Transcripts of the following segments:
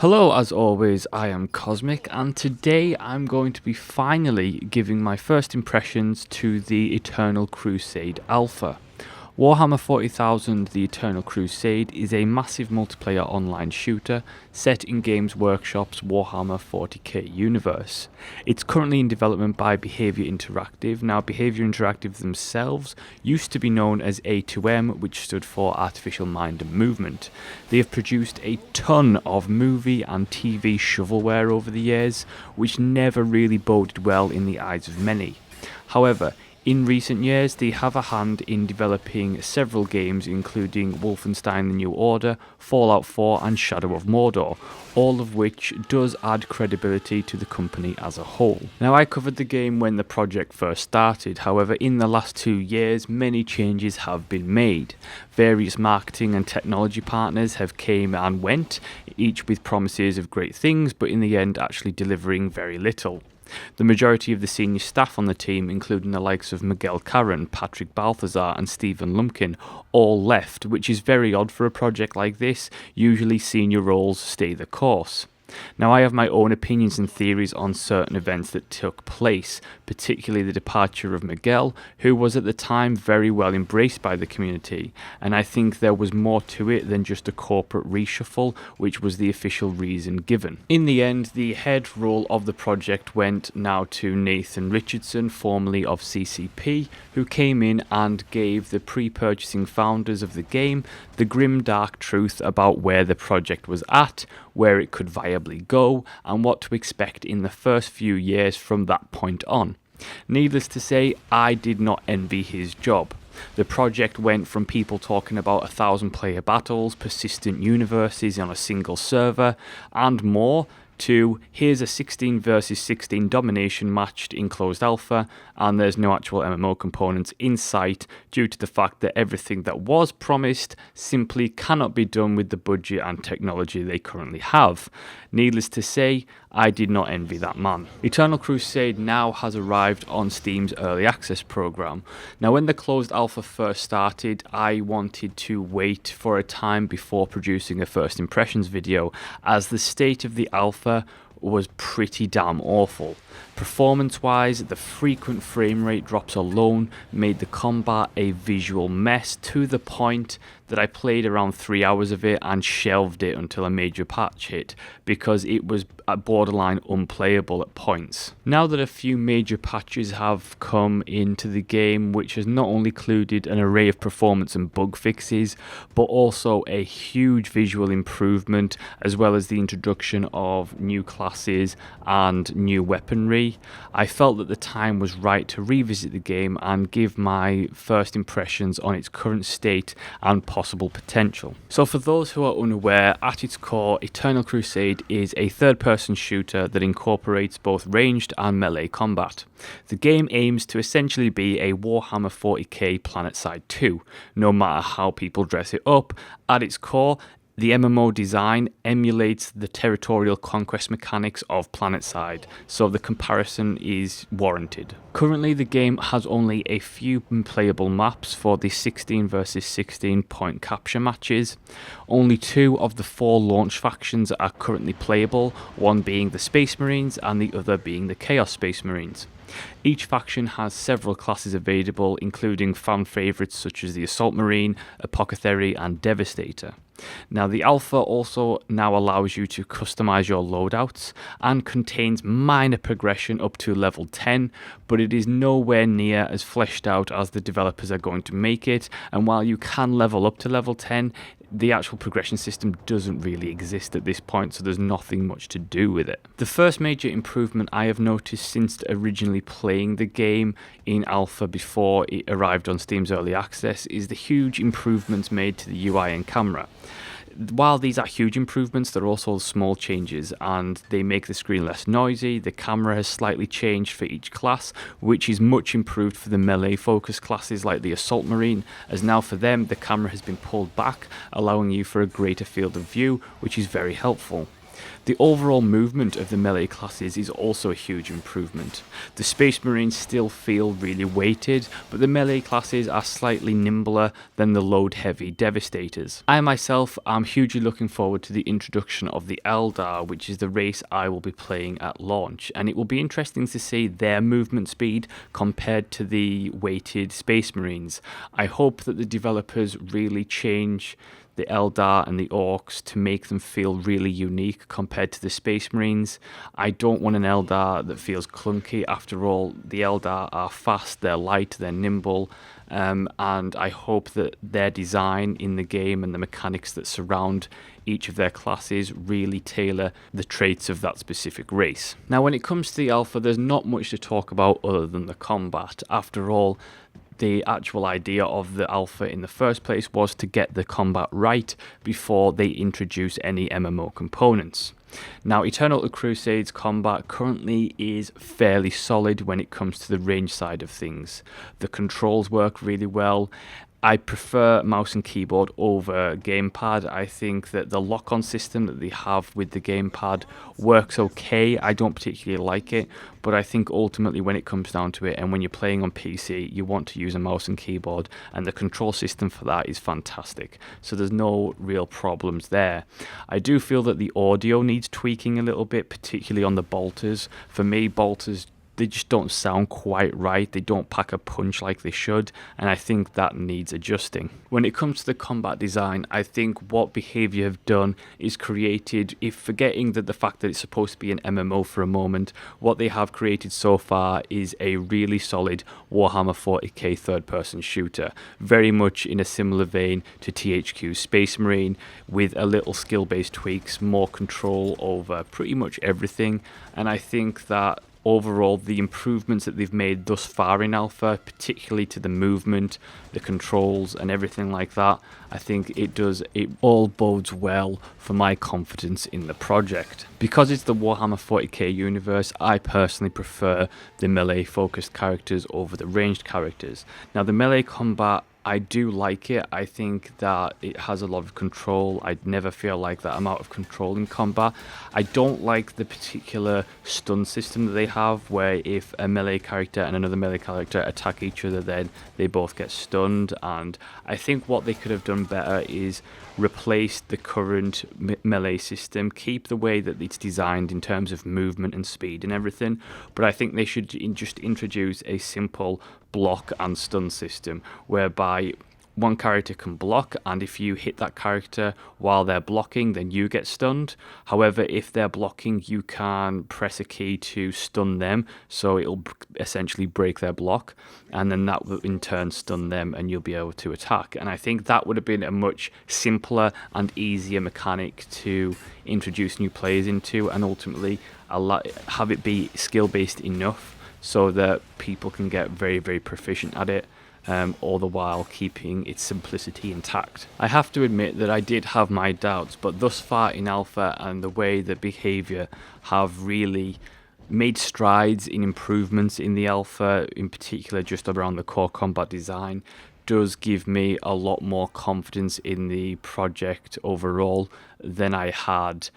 Hello, as always, I am Cosmic, and today I'm going to be finally giving my first impressions to the Eternal Crusade Alpha. Warhammer 40,000 The Eternal Crusade is a massive multiplayer online shooter set in Games Workshop's Warhammer 40k universe. It's currently in development by Behaviour Interactive. Now, Behaviour Interactive themselves used to be known as A2M, which stood for Artificial Mind and Movement. They have produced a ton of movie and TV shovelware over the years, which never really boded well in the eyes of many. However, in recent years, they have a hand in developing several games including Wolfenstein The New Order, Fallout 4 and Shadow of Mordor, all of which does add credibility to the company as a whole. Now, I covered the game when the project first started, however in the last 2 years many changes have been made. Various marketing and technology partners have came and went, each with promises of great things but in the end actually delivering very little. The majority of the senior staff on the team, including the likes of Miguel Caron, Patrick Balthazar and Stephen Lumpkin, all left, which is very odd for a project like this. Usually senior roles stay the course. Now, I have my own opinions and theories on certain events that took place, particularly the departure of Miguel, who was at the time very well embraced by the community, and I think there was more to it than just a corporate reshuffle, which was the official reason given. In the end, the head role of the project went now to Nathan Richardson, formerly of CCP, who came in and gave the pre-purchasing founders of the game the grim dark truth about where the project was at, where it could viably go, and what to expect in the first few years from that point on. Needless to say, I did not envy his job. The project went from people talking about 1,000-player battles, persistent universes on a single server, and more, to here's a 16 versus 16 domination matched in closed alpha, and there's no actual MMO components in sight due to the fact that everything that was promised simply cannot be done with the budget and technology they currently have. Needless to say, I did not envy that man. Eternal Crusade now has arrived on Steam's Early Access program. Now, when the closed alpha first started, I wanted to wait for a time before producing a first impressions video, as the state of the alpha was pretty damn awful. Performance-wise, the frequent frame rate drops alone made the combat a visual mess, to the point that I played around 3 hours of it and shelved it until a major patch hit, because it was borderline unplayable at points. Now that a few major patches have come into the game, which has not only included an array of performance and bug fixes, but also a huge visual improvement, as well as the introduction of new classes and new weaponry, I felt that the time was right to revisit the game and give my first impressions on its current state and possible potential. So for those who are unaware, at its core, Eternal Crusade is a third-person shooter that incorporates both ranged and melee combat. The game aims to essentially be a Warhammer 40k PlanetSide 2, no matter how people dress it up. At its core, the MMO design emulates the territorial conquest mechanics of PlanetSide, so the comparison is warranted. Currently, the game has only a few playable maps for the 16 versus 16 point capture matches. Only 2 of the 4 launch factions are currently playable, one being the Space Marines and the other being the Chaos Space Marines. Each faction has several classes available, including fan favourites such as the Assault Marine, Apothecary and Devastator. Now, the alpha also now allows you to customize your loadouts and contains minor progression up to level 10, but it is nowhere near as fleshed out as the developers are going to make it, and while you can level up to level 10, the actual progression system doesn't really exist at this point, so there's nothing much to do with it. The first major improvement I have noticed since originally playing the game in alpha before it arrived on Steam's Early Access is the huge improvements made to the UI and camera. While these are huge improvements, they're also small changes, and they make the screen less noisy. The camera has slightly changed for each class, which is much improved for the melee focused classes like the Assault Marine, as now for them the camera has been pulled back, allowing you for a greater field of view, which is very helpful. The overall movement of the melee classes is also a huge improvement. The Space Marines still feel really weighted, but the melee classes are slightly nimbler than the load-heavy Devastators. I myself am hugely looking forward to the introduction of the Eldar, which is the race I will be playing at launch, and it will be interesting to see their movement speed compared to the weighted Space Marines. I hope that the developers really change the Eldar and the Orcs to make them feel really unique compared to the Space Marines. I don't want an Eldar that feels clunky. After all, the Eldar are fast, they're light, they're nimble, and I hope that their design in the game and the mechanics that surround each of their classes really tailor the traits of that specific race. Now, when it comes to the Alpha, there's not much to talk about other than the combat. After all, the actual idea of the Alpha in the first place was to get the combat right before they introduce any MMO components. Now, Eternal Crusade's combat currently is fairly solid when it comes to the range side of things. The controls work really well. I prefer mouse and keyboard over gamepad. I think that the lock-on system that they have with the gamepad works okay. I don't particularly like it, but I think ultimately when it comes down to it, and when you're playing on PC, you want to use a mouse and keyboard, and the control system for that is fantastic. So there's no real problems there. I do feel that the audio needs tweaking a little bit, particularly on the bolters. For me, bolters, they just don't sound quite right. They don't pack a punch like they should, and I think that needs adjusting. When it comes to the combat design, I think what Behaviour have done is created, if forgetting that the fact that it's supposed to be an MMO for a moment, what they have created so far is a really solid Warhammer 40k third-person shooter, very much in a similar vein to THQ's Space Marine, with a little skill-based tweaks, more control over pretty much everything, and I think that overall, the improvements that they've made thus far in Alpha, particularly to the movement, the controls and everything like that, I think it all bodes well for my confidence in the project. Because it's the Warhammer 40k universe, I personally prefer the melee focused characters over the ranged characters. Now, the melee combat, I do like it. I think that it has a lot of control. I'd never feel like that I'm out of control in combat. I don't like the particular stun system that they have, where if a melee character and another melee character attack each other, then they both get stunned. And I think what they could have done better is replace the current melee system, keep the way that it's designed in terms of movement and speed and everything, but I think they should just introduce a simple block and stun system whereby one character can block, and if you hit that character while they're blocking, then you get stunned. However, if they're blocking, you can press a key to stun them, so it'll essentially break their block, and then that will in turn stun them and you'll be able to attack. And I think that would have been a much simpler and easier mechanic to introduce new players into, and ultimately have it be skill based enough so that people can get very, very proficient at it. All the while keeping its simplicity intact. I have to admit that I did have my doubts, but thus far in Alpha and the way that Behaviour have really made strides in improvements in the Alpha, in particular just around the core combat design, does give me a lot more confidence in the project overall than I had,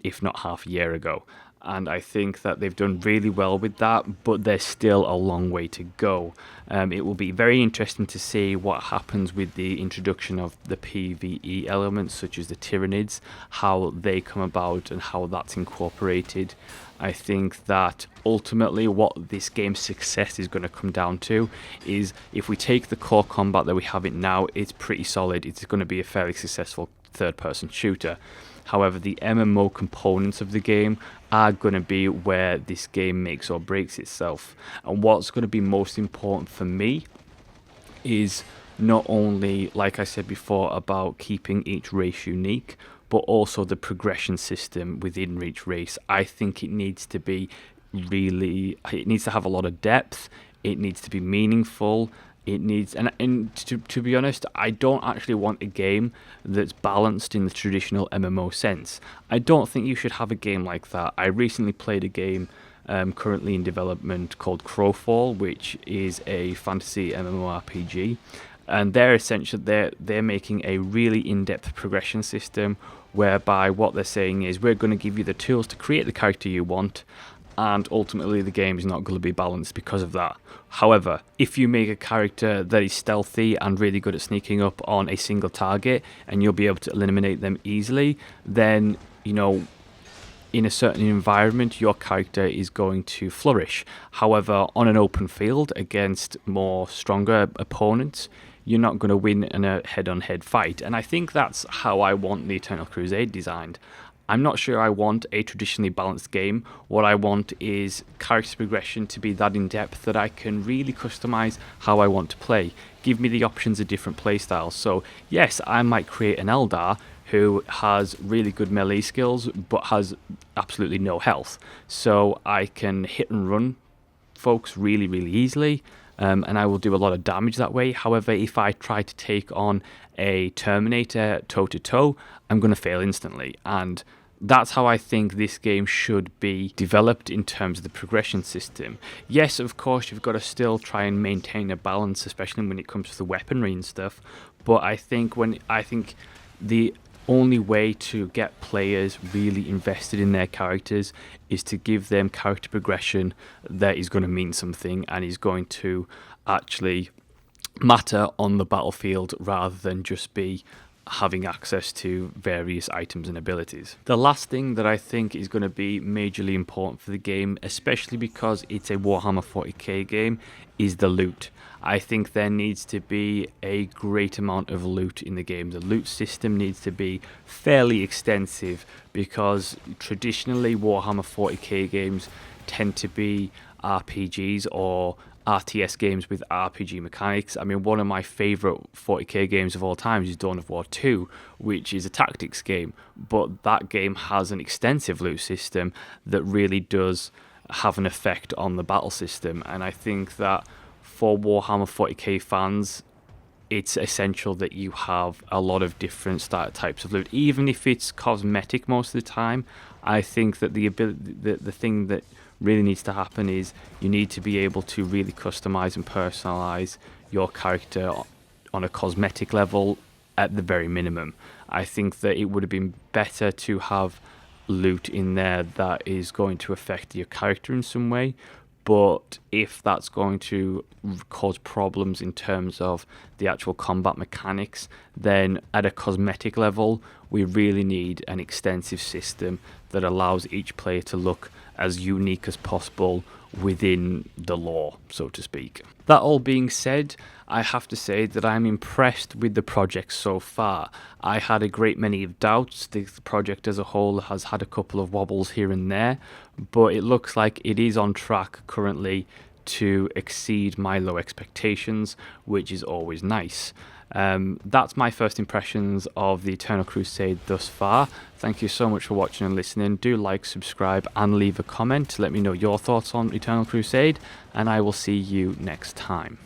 if not half a year ago. And I think that they've done really well with that, but there's still a long way to go. It will be very interesting to see what happens with the introduction of the PvE elements, such as the Tyranids, how they come about and how that's incorporated. I think that ultimately what this game's success is going to come down to is, if we take the core combat that we have it now, it's pretty solid. It's going to be a fairly successful third-person shooter. However, the MMO components of the game are going to be where this game makes or breaks itself. And what's going to be most important for me is not only, like I said before, about keeping each race unique, but also the progression system within each race. I think it needs to have a lot of depth, it needs to be meaningful. It needs, and to be honest, I don't actually want a game that's balanced in the traditional MMO sense. I don't think you should have a game like that. I recently played a game currently in development called Crowfall, which is a fantasy MMORPG, and they're essentially they're making a really in-depth progression system whereby what they're saying is we're going to give you the tools to create the character you want, and ultimately the game is not going to be balanced because of that. However, if you make a character that is stealthy and really good at sneaking up on a single target, and you'll be able to eliminate them easily, then, you know, in a certain environment, your character is going to flourish. However, on an open field against more stronger opponents, you're not going to win in a head-on-head fight. And I think that's how I want the Eternal Crusade designed. I'm not sure I want a traditionally balanced game. What I want is character progression to be that in-depth that I can really customize how I want to play. Give me the options of different playstyles. So yes, I might create an Eldar who has really good melee skills but has absolutely no health. So I can hit and run folks really, really easily. And I will do a lot of damage that way. However, if I try to take on a Terminator toe-to-toe, I'm going to fail instantly. And that's how I think this game should be developed in terms of the progression system. Yes, of course, you've got to still try and maintain a balance, especially when it comes to the weaponry and stuff. But I think the only way to get players really invested in their characters is to give them character progression that is going to mean something and is going to actually matter on the battlefield, rather than just be having access to various items and abilities. The last thing that I think is going to be majorly important for the game, especially because it's a Warhammer 40k game, is the loot. I think there needs to be a great amount of loot in the game. The loot system needs to be fairly extensive, because traditionally Warhammer 40k games tend to be RPGs or RTS games with RPG mechanics. I mean, one of my favourite 40k games of all time is Dawn of War 2, which is a tactics game, but that game has an extensive loot system that really does have an effect on the battle system. And I think that for Warhammer 40k fans, it's essential that you have a lot of different types of loot, even if it's cosmetic most of the time. I think that the thing that really needs to happen is you need to be able to really customize and personalize your character on a cosmetic level at the very minimum. I think that it would have been better to have loot in there that is going to affect your character in some way. But if that's going to cause problems in terms of the actual combat mechanics, then at a cosmetic level, we really need an extensive system that allows each player to look as unique as possible within the lore, so to speak. That all being said, I have to say that I'm impressed with the project so far. I had a great many of doubts. The project as a whole has had a couple of wobbles here and there, but it looks like it is on track currently to exceed my low expectations, which is always nice. That's my first impressions of the Eternal Crusade thus far. Thank you so much for watching and listening. Do like, subscribe, and leave a comment to let me know your thoughts on Eternal Crusade, and I will see you next time.